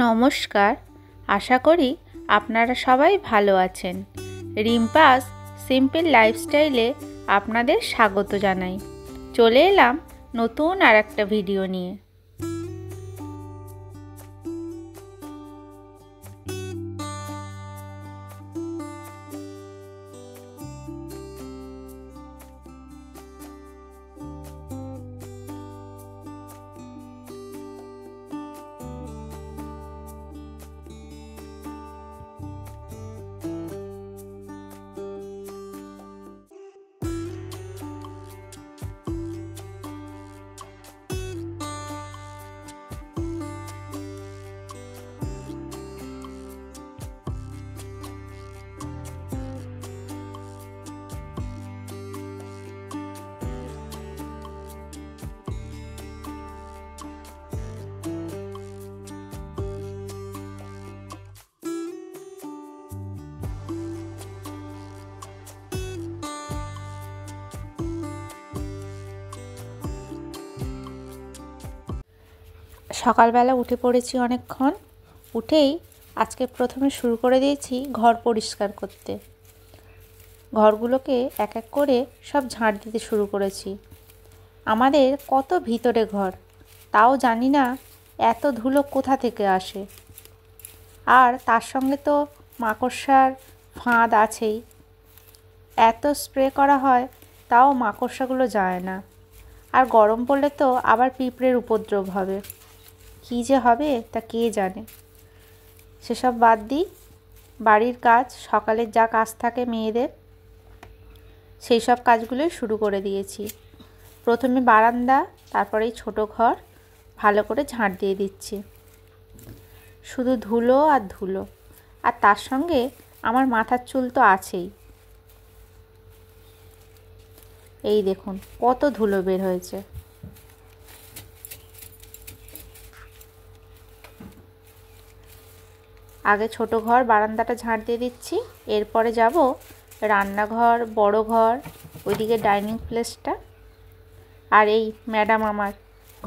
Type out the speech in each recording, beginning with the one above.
নমস্কার, আশা করি আপনারা সবাই ভালো আছেন। রিম্পাস সিম্পল লাইফস্টাইলে আপনাদের স্বাগত জানাই। চলে এলাম নতুন আর একটা ভিডিও নিয়ে। সকালবেলা উঠে পড়েছি অনেকক্ষণ। উঠেই আজকে প্রথমে শুরু করে দিয়েছি ঘর পরিষ্কার করতে। ঘরগুলোকে এক এক করে সব ঝাঁট দিতে শুরু করেছি। আমাদের কত ভিতরে ঘর, তাও জানি না এত ধুলো কোথা থেকে আসে। আর তার সঙ্গে তো মাকড়সার ফাঁদ আছেই। এত স্প্রে করা হয় তাও মাকড়সাগুলো যায় না। আর গরম পড়লে তো আবার পিঁপড়ের উপদ্রব হবে। কী যে হবে তা কে জানে। সেসব বাদ দিই, বাড়ির কাজ, সকালের যা কাজ থাকে মেয়েদের, সেই সব কাজগুলোই শুরু করে দিয়েছি। প্রথমে বারান্দা, তারপরে এই ছোটো ঘর ভালো করে ঝাঁট দিয়ে দিচ্ছি। শুধু ধুলো আর ধুলো, আর তার সঙ্গে আমার মাথার চুল তো আছেই। এই দেখুন কত ধুলো বের হয়েছে। আগে ছোট ঘর বারান্দাটা ঝাঁট দিয়ে দিচ্ছি, এরপরে যাব রান্নাঘর, বড় ঘর, ওইদিকে ডাইনিং প্লেসটা। আর এই ম্যাডাম আমার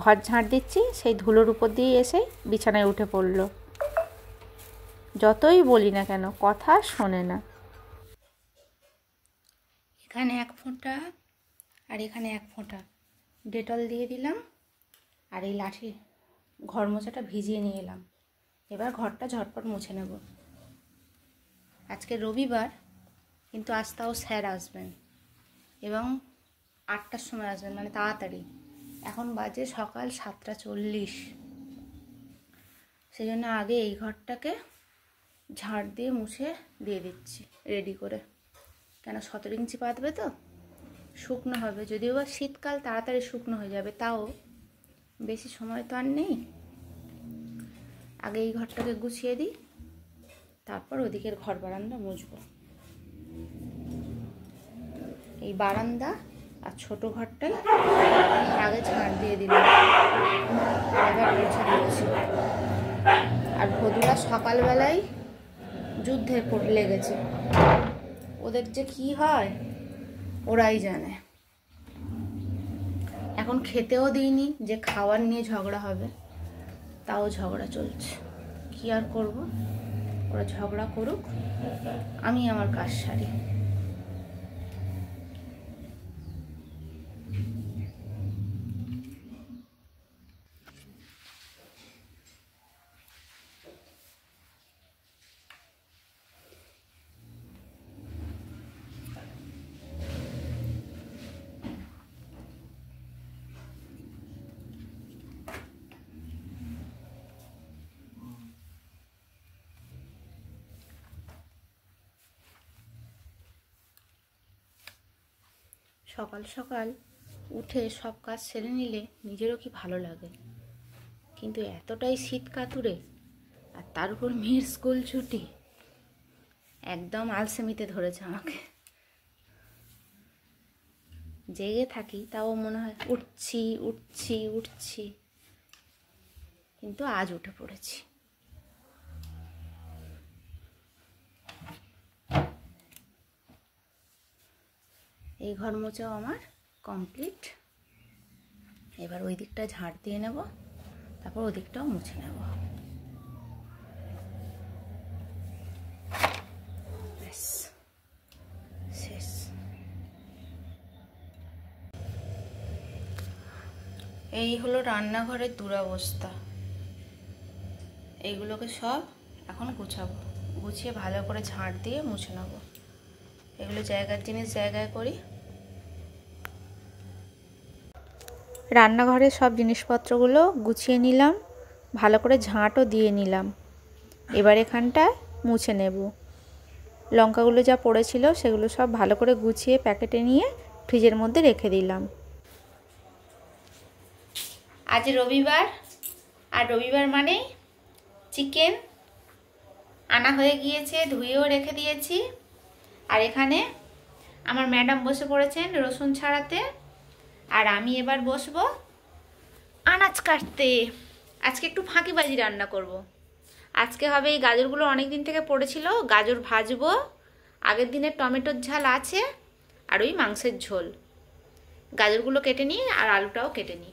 ঘর ঝাঁট দিচ্ছি, সেই ধুলোর উপর দিয়ে এসে বিছানায় উঠে পড়ল। যতই বলি না কেন কথা শোনে না। এখানে 1 ফোঁটা আর এখানে 1 ফোঁটা ডেটল দিয়ে দিলাম, আর এই লাঠি ঘর মোছাটা ভিজিয়ে নিয়ে এলাম। এবার ঘরটা ঝটপট মুছে নেব। আজকে রবিবার, কিন্তু আজ তাও স্যার আসবেন এবং 8টার সময় আসবেন, মানে তাড়াতাড়ি। এখন বাজে সকাল 7টা 40। সেই জন্য আগে এই ঘরটাকে ঝাড় দিয়ে মুছে দিয়ে দিচ্ছি রেডি করে। কেন 17 ইঞ্চি পাতবে তো, শুকনো হবে। যদিও বা শীতকাল, তাড়াতাড়ি শুকনো হয়ে যাবে, তাও বেশি সময় তো আর নেই। আগে এই ঘরটাকে গুছিয়ে দিই, তারপর ওদিকের ঘর বারান্দা মুছবো। এই বারান্দা আর ছোট ঘরটাই আগে ঝাড় দিয়ে দিলাম, এবার মুছে দিচ্ছি। আর ভদুরা সকালবেলায় যুদ্ধে লেগেছে। ওদের যে কি হয় ওরাই জানে। এখন খেতেও দিইনি, যে খাওয়ার নিয়ে ঝগড়া হবে, তাও ঝগড়া চলছে। কি আর করব, ওরা ঝগড়া করুক, আমি আমার কাজ সারি। সকাল সকাল উঠে সব কাজ সেরে নিলে নিজেরও কি ভালো লাগে, কিন্তু এতটাই শীত কাতুরে, আর তার উপর মেয়ের স্কুল ছুটি, একদম আলসেমিতে ধরেছে আমাকে। জেগে থাকি তাও মনে হয় উঠছি উঠছি উঠছি, কিন্তু আজ উঠে পড়েছি। এই ঘর মোছাও আমার কমপ্লিট। এবার ওই দিকটা ঝাড় দিয়ে নেব, তারপর ওই দিকটাও মুছে নেব। এই হলো রান্নাঘরের দুরবস্থা। এইগুলোকে সব এখন গুছাবো, গুছিয়ে ভালো করে ঝাঁট দিয়ে মুছে নেব। এগুলো জায়গার জিনিস জায়গায় করি। রান্নাঘরের সব জিনিসপত্রগুলো গুছিয়ে নিলাম, ভালো করে ঝাঁটও দিয়ে নিলাম। এবার এখানটায় মুছে নেব। লঙ্কাগুলো যা পড়েছিল সেগুলো সব ভালো করে গুছিয়ে প্যাকেটে নিয়ে ফ্রিজের মধ্যে রেখে দিলাম। আজ রবিবার, আর রবিবার মানে চিকেন আনা হয়ে গিয়েছে, ধুয়েও রেখে দিয়েছি। আর এখানে আমার ম্যাডাম বসে পড়েছেন রসুন ছাড়াতে, আর আমি এবার বসবো আনাজ কাটতে। আজকে একটু ফাঁকিবাজি রান্না করব। আজকে হবে এই গাজরগুলো অনেক দিন থেকে পড়েছিল, গাজর ভাজবো। আগের দিনের টমেটোর ঝাল আছে, আর ওই মাংসের ঝোল। গাজরগুলো কেটে নিই আর আলুটাও কেটে নিই।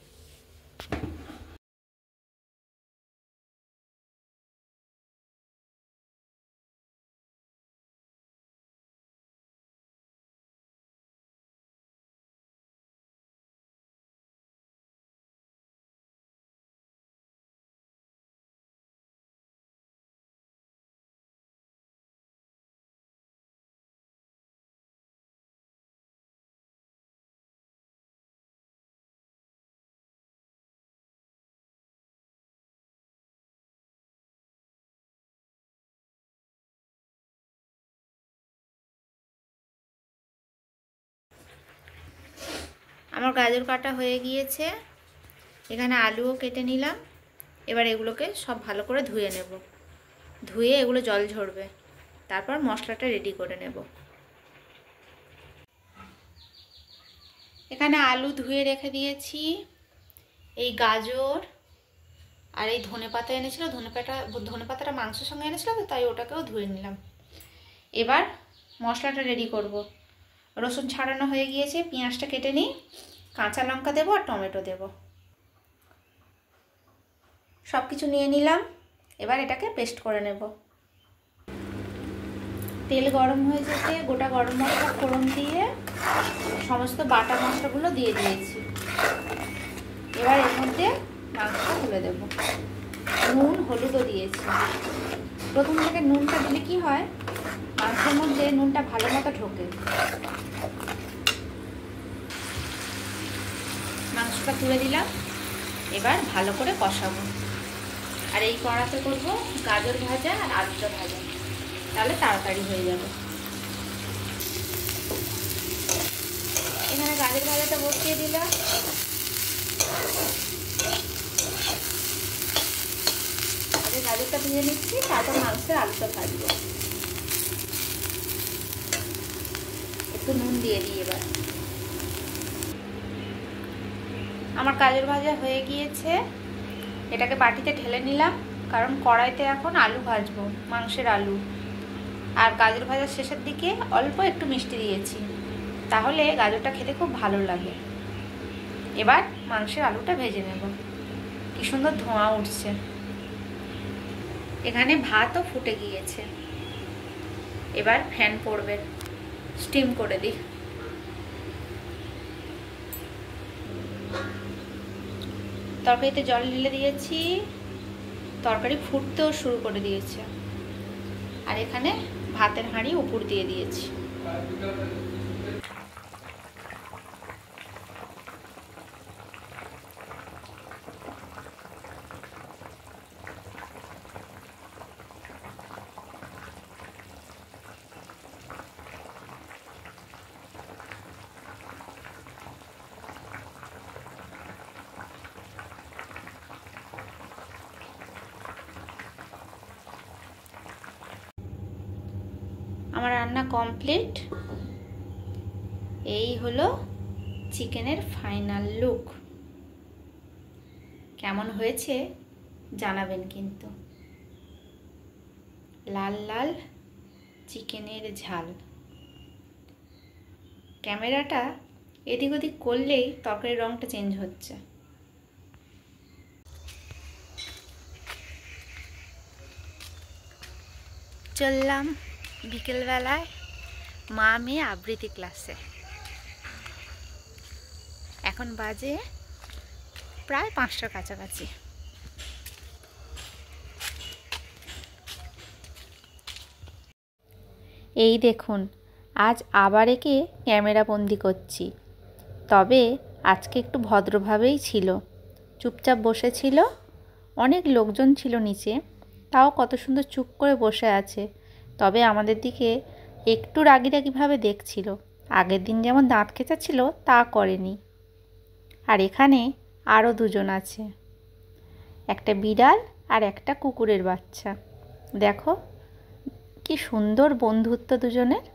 আমার গাজর কাটা হয়ে গিয়েছে, এখানে আলুও কেটে নিলাম। এবার এগুলোকে সব ভালো করে ধুয়ে নেব। ধুয়ে এগুলো জল ঝরবে, তারপর মশলাটা রেডি করে নেব। এখানে আলু ধুয়ে রেখে দিয়েছি। এই গাজর আর এই ধনেপাতা এনেছিল, ধনেপাতাটা মাংসের সঙ্গে এনেছিল তো, তাই ওটাকেও ধুয়ে নিলাম। এবার মশলাটা রেডি করব। রসুন ছাড়ানো হয়ে গিয়েছে, পেঁয়াজটা কেটে নিই, কাঁচা লঙ্কা দেবো আর টমেটো দেব। সব কিছু নিয়ে নিলাম, এবার এটাকে পেস্ট করে নেব। তেল গরম হয়ে যেতে গোটা গরম মশলা ফোড়ন দিয়ে সমস্ত বাটা মশলাগুলো দিয়ে দিয়েছি। এবার এর মধ্যে মাংসটা তুলে দেব। নুন হলুদও দিয়েছি। প্রথম থেকে নুনটা দিলে কি হয়, মাংসের মধ্যে নুনটা ভালো মতো ঢোকে। মাংসটা তুলে দিলাম, এবার ভালো করে কষাবো। আর এই কড়াতে করব গাজর ভাজা আর আলুটা ভাজা, তাহলে তাড়াতাড়ি হয়ে যাবে। এখানে গাজর ভাজাটা বসিয়ে দিলাম। গাজরটা ভেজে নিচ্ছি, তারপর মাংসের আলুটা ভাজবো। একটু নুন দিয়ে দিই। এবার আমার গাজর ভাজা হয়ে গিয়েছে, এটাকে বাটিতে ঢেলে নিলাম, কারণ কড়াইতে এখন আলু ভাজবো, মাংসের আলু। আর গাজর ভাজার শেষের দিকে অল্প একটু মিষ্টি দিয়েছি, তাহলে গাজরটা খেতে খুব ভালো লাগে। এবার মাংসের আলুটা ভেজে নেব। কি সুন্দর ধোঁয়া উঠছে। এখানে ভাতও ফুটে গিয়েছে, এবার ফ্যান পড়বে, স্টিম করে দিই। তরকারিতে জল ঢেলে দিয়েছি, তরকারি ফুটতেও শুরু করে দিয়েছে। আর এখানে ভাতের হাঁড়ি উপর দিয়ে দিয়েছি। আমার রান্না কমপ্লিট। এই হলো চিকেনের ফাইনাল লুক। কেমন হয়েছে জানাবেন কিন্তু। লাল লাল চিকেনের ঝাল। ক্যামেরাটা এদিক ওদিক করলেই তরকারির রঙটা চেঞ্জ হচ্ছে। চললাম বিকেলবেলায় মা মেয়ে আবৃত্তি ক্লাসে। এখন বাজে প্রায় 5টার কাছাকাছি। এই দেখুন, আজ আবার একে ক্যামেরা বন্দি করছি। তবে আজকে একটু ভদ্রভাবেই ছিল, চুপচাপ বসেছিল। অনেক লোকজন ছিল নিচে, তাও কত সুন্দর চুপ করে বসে আছে। তবে আমাদের দিকে একটু রাগিভাবে দেখছিল। আগের দিন যেমন দাঁত খেঁচাচ্ছিল তা করেনি। আর এখানে আরও দুজন আছে, একটা বিড়াল আর একটা কুকুরের বাচ্চা। দেখো কি সুন্দর বন্ধুত্ব দুজনের,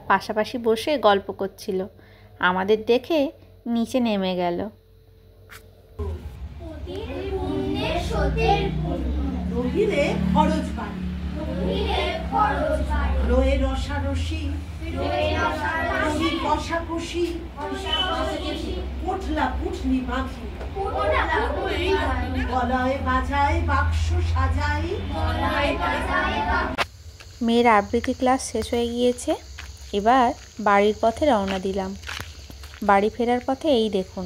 পাশাপাশি বসে গল্প করছিল। আমাদের দেখে নিচে নেমে গেল। মেয়ের আবৃত্তি ক্লাস শেষ হয়ে গিয়েছে, এবার বাড়ির পথে রওনা দিলাম। বাড়ি ফেরার পথে এই দেখুন,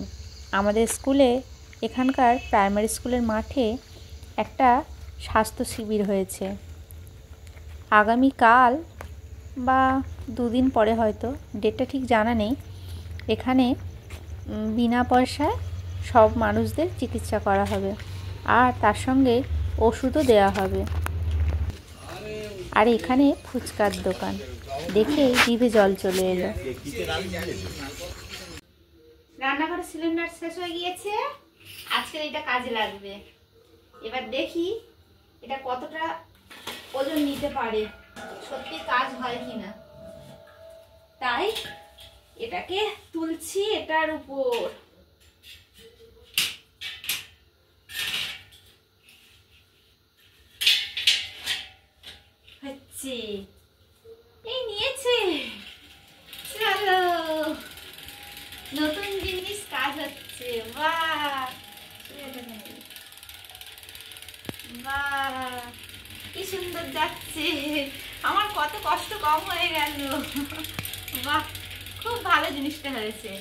আমাদের স্কুলে, এখানকার প্রাইমারি স্কুলের মাঠে একটা স্বাস্থ্য শিবির হয়েছে। আগামীকাল বা 2 দিন পরে, হয়তো ডেটটা ঠিক জানা নেই। এখানে বিনা পয়সায় সব মানুষদের চিকিৎসা করা হবে, আর তার সঙ্গে ওষুধও দেওয়া হবে। আর এখানে ফুচকার দোকান, দেখে জিভে জল চলে এলো। রান্নাঘরের সিলিন্ডার শেষ হয়ে গিয়েছে, আজকে এটা কাজে লাগবে। এবার দেখি এটা কতটা ওজন নিতে পারে, সত্যি কাজ হয় কিনা। তাই এটাকে তুলছি এটার উপর। হচ্ছে, এই নিয়েছে। চলো, নতুন জিনিস কাজ হচ্ছে। বাহ বাহ, কি সুন্দর যাচ্ছে, আমার কত কষ্ট কম হয়ে গেল। বাহ, খুব ভালো জিনিসটা হয়েছে।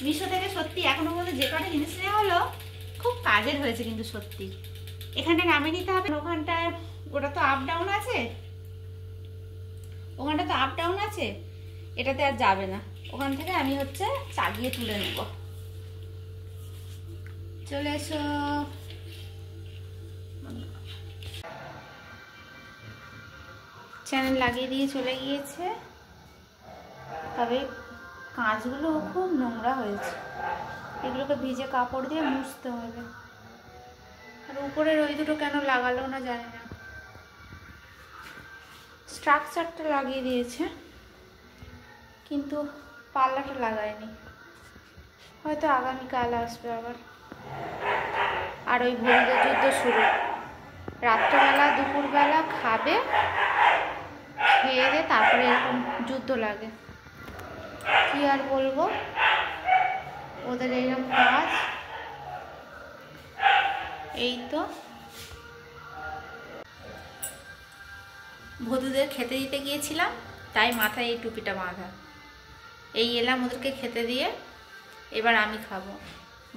মিশো থেকে সত্যি এখনো পর্যন্ত যে কটা জিনিস নেওয়া হলো খুব কাজের হয়েছে কিন্তু সত্যি। এখানটা নামিয়ে নিতে হবে, ওখানটায় ওটা তো আপ ডাউন আছে, ওখানটা তো আপ ডাউন আছে, এটাতে আর যাবে না। ওখান থেকে আমি হচ্ছে চাগিয়ে তুলে নেব। চলে এসো। চ্যানেল লাগিয়ে দিয়ে চলে গিয়েছে, তবে কাঁচগুলো খুব নোংরা হয়েছে, এগুলোকে ভিজে কাপড় দিয়ে মুছতে হবে। আর উপরের ওই দুটো কেন লাগালো না জানি না। স্ট্রাকচারটা লাগিয়ে দিয়েছে কিন্তু পাল্লাটা লাগায়নি, হয়তো আগামীকাল আসবে আবার। আর ওই ভরিদের যুদ্ধ শুরু, রাত্রেবেলা দুপুরবেলা খাবে, খেয়ে দিয়ে তারপরে এরকম যুদ্ধ লাগে। কি আর বলবো, ওদের এইরকম কাজ। এই তো বধূদের খেতে দিতে গিয়েছিলাম, তাই মাথায় এই টুপিটা বাঁধা। এই এলাম ওদেরকে খেতে দিয়ে, এবার আমি খাবো।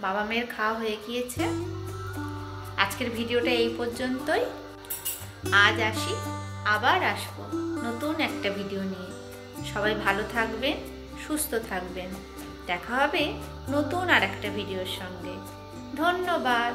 বাবা মেয়ের খাওয়া হয়ে গিয়েছে। আজকের ভিডিওটা এই পর্যন্তই। আজ আসি, আবার আসবো নতুন একটা ভিডিও নিয়ে। সবাই ভালো থাকবেন, সুস্থ থাকবেন। দেখা হবে নতুন আর একটা ভিডিওর সঙ্গে। ধন্যবাদ।